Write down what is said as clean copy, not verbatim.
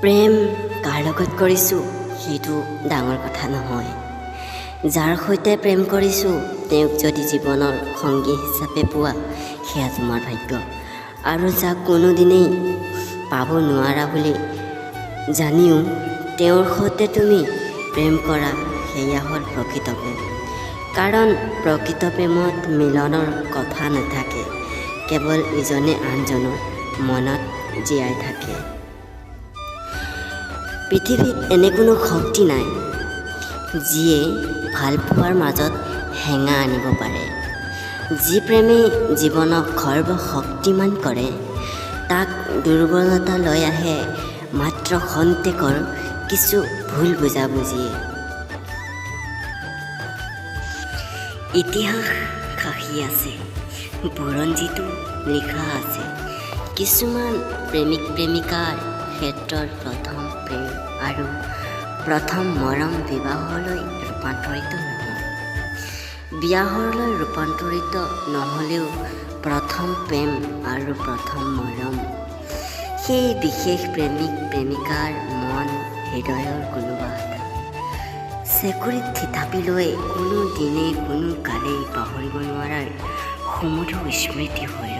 প্ৰেম কাৰ লগত কৰিছোঁ সেইটো ডাঙৰ কথা নহয়। যাৰ সৈতে প্ৰেম কৰিছোঁ তেওঁক যদি জীৱনৰ সংগী হিচাপে পোৱা সেয়া তোমাৰ ভাগ্য, আৰু যাক কোনোদিনেই পাব নোৱাৰা বুলি জানিও তেওঁৰ সৈতে তুমি প্ৰেম কৰা সেয়া হ'ল প্ৰকৃত প্ৰেম। কাৰণ প্ৰকৃত প্ৰেমত মিলনৰ কথা নাথাকে, কেৱল ইজনে আনজনৰ মনত জীয়াই থাকে। পৃথিৱীত এনে কোনো শক্তি নাই যিয়ে ভালপোৱাৰ মাজত হেঙা আনিব পাৰে। যি প্ৰেমে জীৱনক সৰ্বশক্তিমান কৰে তাক দুৰ্বলতা লৈ আহে মাত্ৰ খন্তেকৰ কিছু ভুল বুজাবুজিয়ে। ইতিহাস সাক্ষী আছে, বুৰঞ্জীতো লিখা আছে, কিছুমান প্ৰেমিক প্ৰেমিকাৰ ক্ষেত্ৰত প্ৰথম প্ৰেম আৰু প্ৰথম মৰম বিবাহলৈ ৰূপান্তৰিত নহয়। বিবাহলৈ ৰূপান্তৰিত নহ'লেও প্ৰথম প্ৰেম আৰু প্ৰথম মৰম সেই বিশেষ প্ৰেমিক প্ৰেমিকাৰ মন হৃদয়ৰ কোনোবা এটা চেকুৰিত থিতাপি লৈ কোনো দিনে কোনো কালেই পাহৰিব নোৱাৰাৰ সুমধুৰ স্মৃতি হৈ